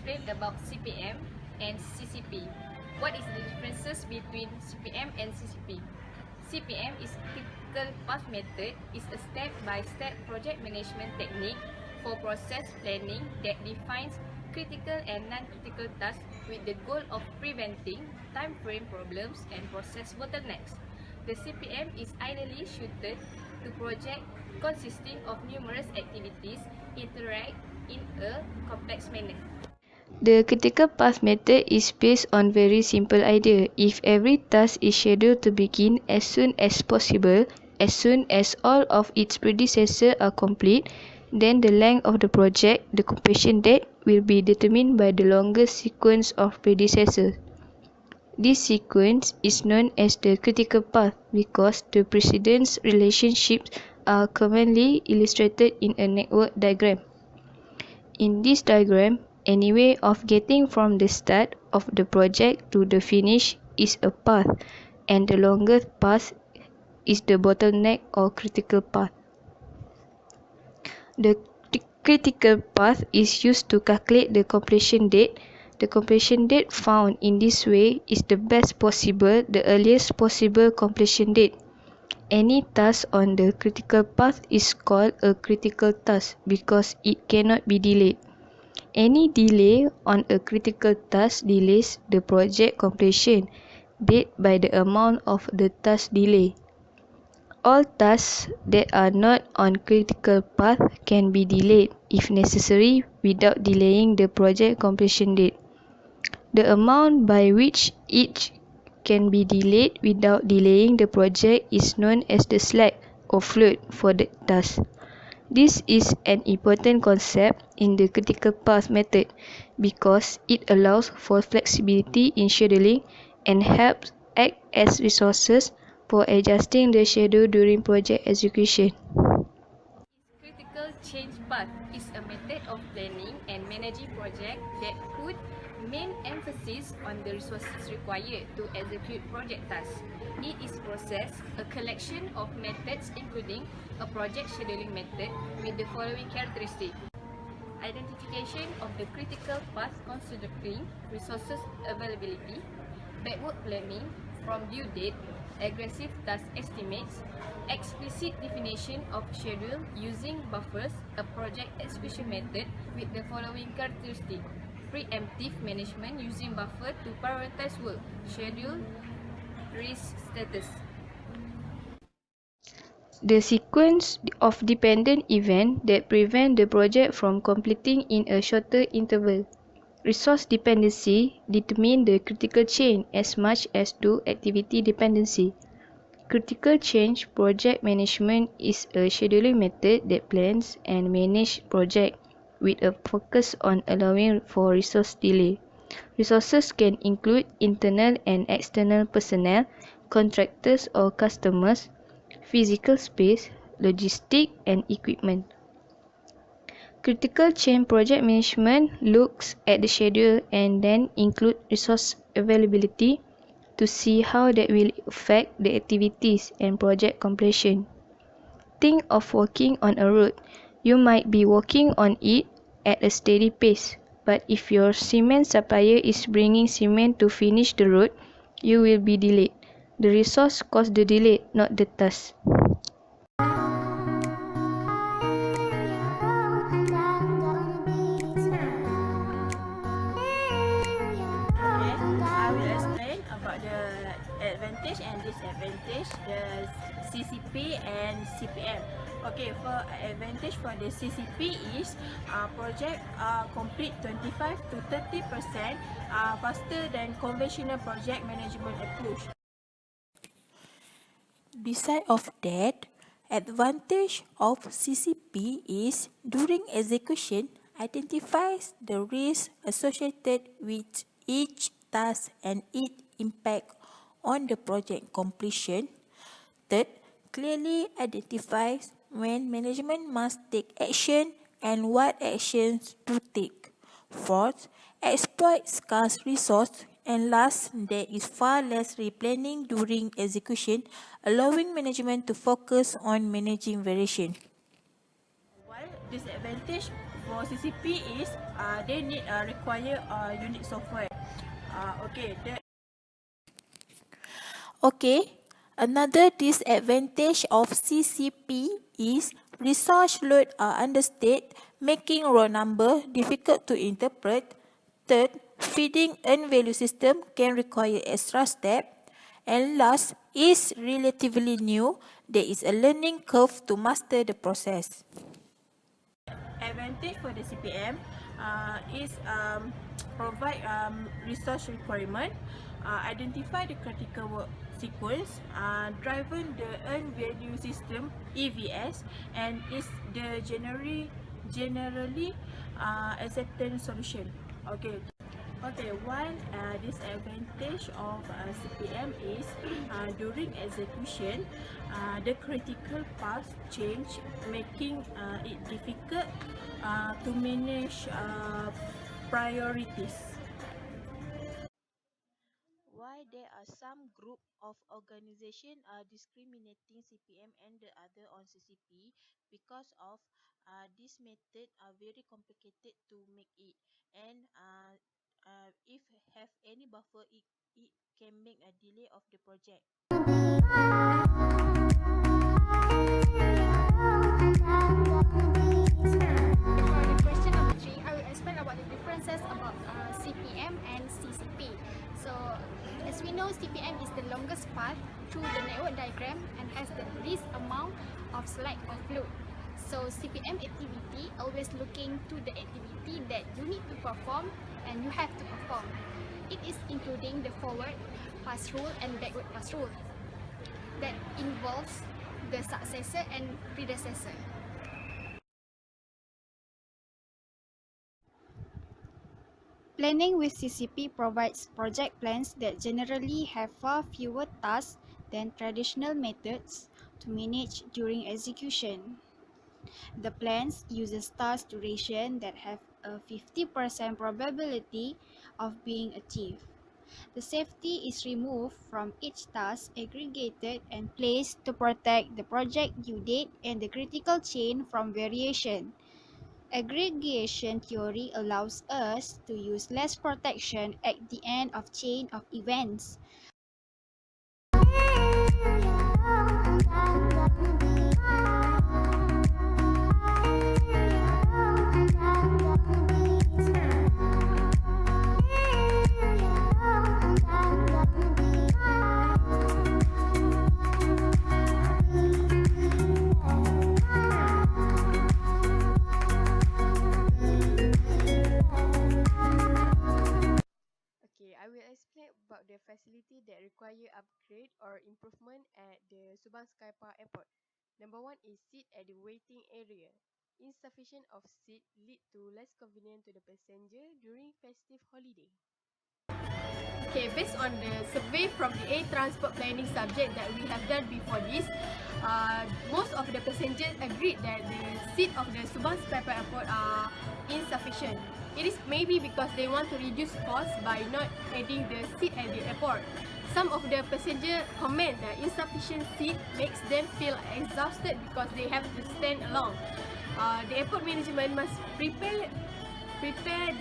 explain about CPM and CCP. What is the differences between CPM and CCP? CPM is critical path method, is a step-by-step project management technique for process planning that defines critical and non-critical tasks with the goal of preventing time frame problems and process bottlenecks. The CPM is ideally suited to project consisting of numerous activities interact in a complex manner. The critical path method is based on very simple idea. If every task is scheduled to begin as soon as possible, as soon as all of its predecessors are complete, then the length of the project, the completion date, will be determined by the longest sequence of predecessors. This sequence is known as the critical path because the precedence relationships are commonly illustrated in a network diagram. In this diagram, any way of getting from the start of the project to the finish is a path, and the longest path is the bottleneck or critical path. The critical path is used to calculate the completion date. The completion date found in this way is the best possible, the earliest possible completion date. Any task on the critical path is called a critical task because it cannot be delayed. Any delay on a critical task delays the project completion date by the amount of the task delay. All tasks that are not on critical path can be delayed if necessary without delaying the project completion date. The amount by which each can be delayed without delaying the project is known as the slack or float for the task. This is an important concept in the critical path method because it allows for flexibility in scheduling and helps act as resources for adjusting the schedule during project execution. Critical change path is a method of planning and managing projects that put main emphasis on the resources required to execute project tasks. It is process, a collection of methods including a project scheduling method with the following characteristics. Identification of the critical path considering resources availability, backward planning from due date, aggressive task estimates, explicit definition of schedule using buffers, a project execution method with the following characteristics. Preemptive management using buffer to prioritize work, schedule, risk status. The sequence of dependent events that prevent the project from completing in a shorter interval. Resource dependency determines the critical chain as much as do activity dependency. Critical change project management is a scheduling method that plans and manages projects with a focus on allowing for resource delay. Resources can include internal and external personnel, contractors or customers, physical space, logistics, and equipment. Critical chain project management looks at the schedule and then include resource availability to see how that will affect the activities and project completion. Think of walking on a road. You might be walking on it at a steady pace, but if your cement supplier is bringing cement to finish the road, you will be delayed. The resource caused the delay, not the task. I will explain about the advantage and disadvantage, the CCP and CPM. Okay, for advantage for the CCP is project complete 25 to 30% faster than conventional project management approach. Beside of that, advantage of CCP is during execution identifies the risk associated with each task and its impact on the project completion. Third, clearly identifies when management must take action and what actions to take. Fourth, exploit scarce resource. And last, there is far less replanning during execution, allowing management to focus on managing variation. disadvantage for CCP is they need require unique software. Another disadvantage of CCP is resource load are understated, making raw number difficult to interpret. Third, feeding earned value system can require extra step. And last, is relatively new. There is a learning curve to master the process. Advantage for the CPM is provide resource requirement, identify the critical work sequence, driven the earned value system EVS, and is the generally accepted solution. One disadvantage of CPM is during execution, the critical path change, making it difficult to manage priorities. Why there are some group of organization discriminating CPM and the other on CCP because of this method are very complicated to make it, and if have any buffer it can make a delay of the project. For the question number 3, I will explain about the differences about CPM and CCP. So, as we know, CPM is the longest path through the network diagram and has the least amount of slack of load. So, CPM activity always looking to the activity that you need to perform and you have to perform. It is including the forward pass rule and backward pass rule that involves the successor and predecessor. Planning with CCP provides project plans that generally have far fewer tasks than traditional methods to manage during execution. The plans uses task duration that have a 50% probability of being achieved. The safety is removed from each task, aggregated and placed to protect the project due date and the critical chain from variation. Aggregation theory allows us to use less protection at the end of chain of events. I will explain about the facility that require upgrade or improvement at the Subang Skypark Airport. Number 1 is seat at the waiting area. Insufficient of seat lead to less convenience to the passenger during festive holiday. Okay, based on the survey from the air transport planning subject that we have done before this, most of the passengers agreed that the seat of the Subang Skypark Airport are insufficient. It is maybe because they want to reduce costs by not adding the seat at the airport. Some of the passengers comment that insufficient seat makes them feel exhausted because they have to stand along. The airport management must prepare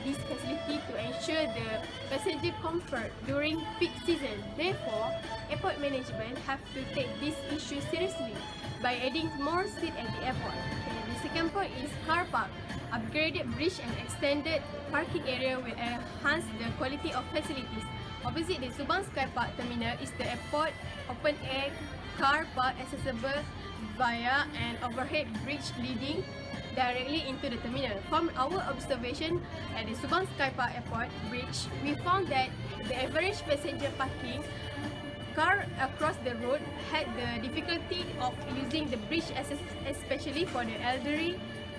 this facility to ensure the passenger comfort during peak season. Therefore, airport management have to take this issue seriously by adding more seats at the airport. Okay, the second point is car park. Upgraded bridge and extended parking area will enhance the quality of facilities. Opposite the Subang Skypark Terminal is the airport open-air car park accessible via an overhead bridge leading directly into the terminal. From our observation at the Subang Skypark Airport bridge, we found that the average passenger parking car across the road had the difficulty of using the bridge, especially for the elderly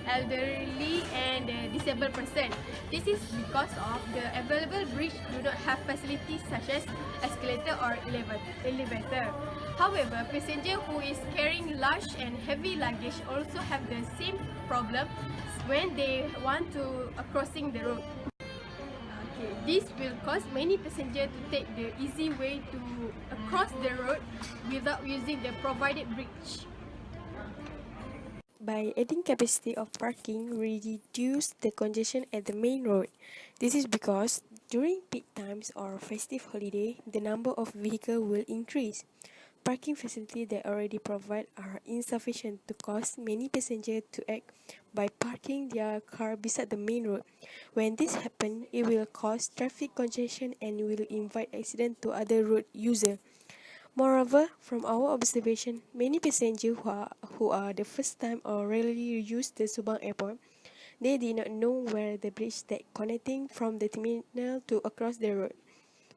and the disabled person. This is because of the available bridge do not have facilities such as escalator or elevator. However, passenger who is carrying large and heavy luggage also have the same problem when they want to crossing the road. Okay, this will cause many passengers to take the easy way to cross the road without using the provided bridge. By adding capacity of parking, we reduce the congestion at the main road. This is because during peak times or festive holiday, the number of vehicles will increase. Parking facilities that already provide are insufficient to cause many passengers to act by parking their car beside the main road. When this happens, it will cause traffic congestion and will invite accident to other road users. Moreover, from our observation, many passengers who are the first time or rarely use the Subang Airport, they did not know where the bridge that connecting from the terminal to across the road.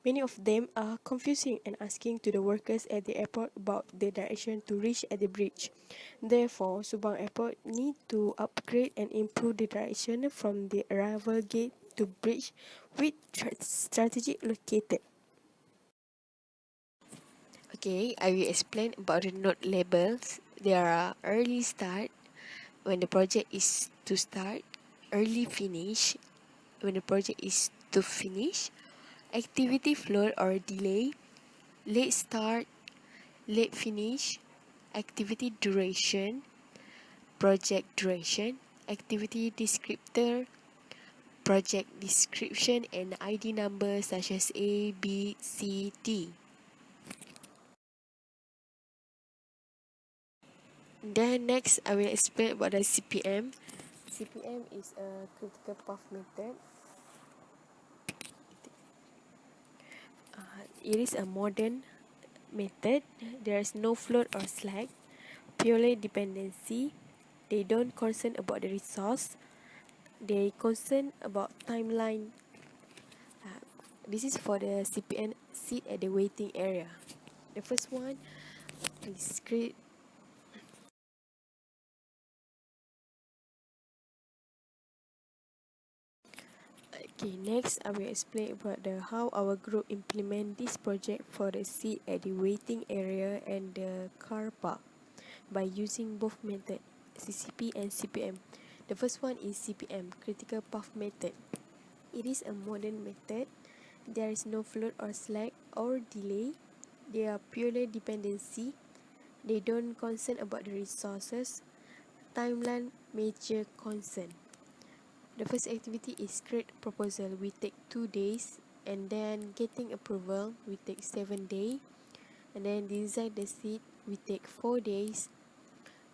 Many of them are confusing and asking to the workers at the airport about the direction to reach at the bridge. Therefore, Subang Airport need to upgrade and improve the direction from the arrival gate to bridge with strategic located. Okay, I will explain about the note labels. There are early start when the project is to start, early finish when the project is to finish, activity flow or delay, late start, late finish, activity duration, project duration, activity descriptor, project description, and ID numbers such as A, B, C, D. Then next, I will explain about the CPM. CPM is a critical path method. It is a modern method. There is no float or slack, purely dependency. They don't concern about the resource. They concern about timeline. This is for the CPM seat at the waiting area. The first one is create. Okay, next I will explain about how our group implement this project for the seat at the waiting area and the car park by using both method, CCP and CPM. The first one is CPM, critical path method. It is a modern method. There is no float or slack or delay. They are purely dependency. They don't concern about the resources. Timeline major concern. The first activity is create proposal. We take 2 days, and then getting approval we take 7 days, and then design the seat we take 4 days,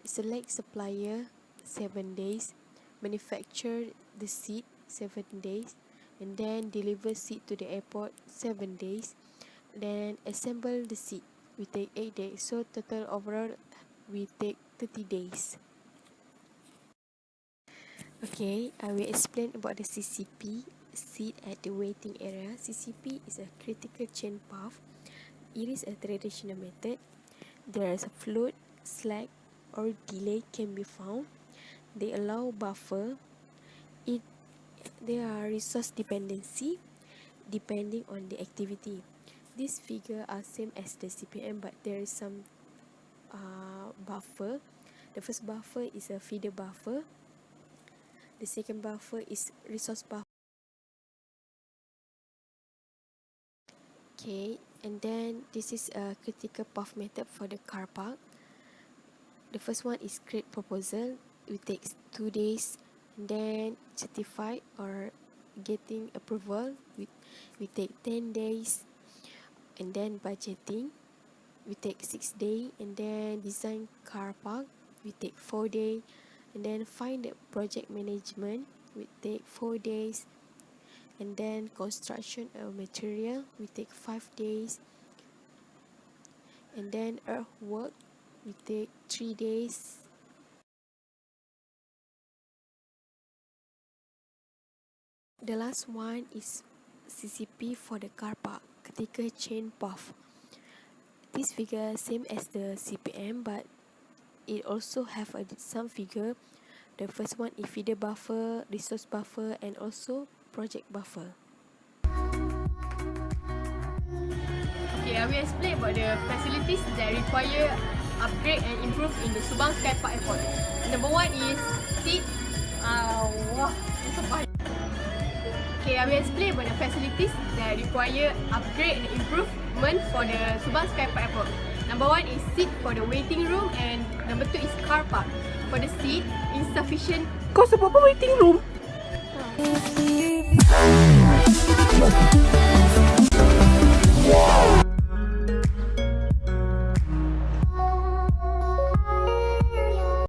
select supplier 7 days, manufacture the seat 7 days, and then deliver seat to the airport 7 days, then assemble the seat we take 8 days. So total overall we take 30 days. Okay, I will explain about the CCP, seat at the waiting area. CCP is a critical chain path. It is a traditional method. There is a float, slack, or delay can be found. They allow buffer. There are resource dependency depending on the activity. These figures are same as the CPM, but there is some buffer. The first buffer is a feeder buffer. The second buffer is resource buffer. Okay, and then this is a critical path method for the car park. The first one is create proposal. It takes 2 days, and then certified or getting approval we take 10 days, and then budgeting we take 6 days, and then design car park we take 4 days, and then find the project management we take 4 days, and then construction of material we take 5 days, and then earthwork we take 3 days. The last one is CCP for the car park, critical chain path. This figure same as the CPM, but it also have some figure. The first one is feeder buffer, resource buffer, and also project buffer. Okay, I will explain about the facilities that require upgrade and improve in the Subang Sky Park Airport. Number one is seat. Okay, I will explain about the facilities that require upgrade and improvement for the Subang Sky Park Airport. Number one is seat for the waiting room, and number two is car park. For the seat, insufficient. Kau sebab apa waiting room?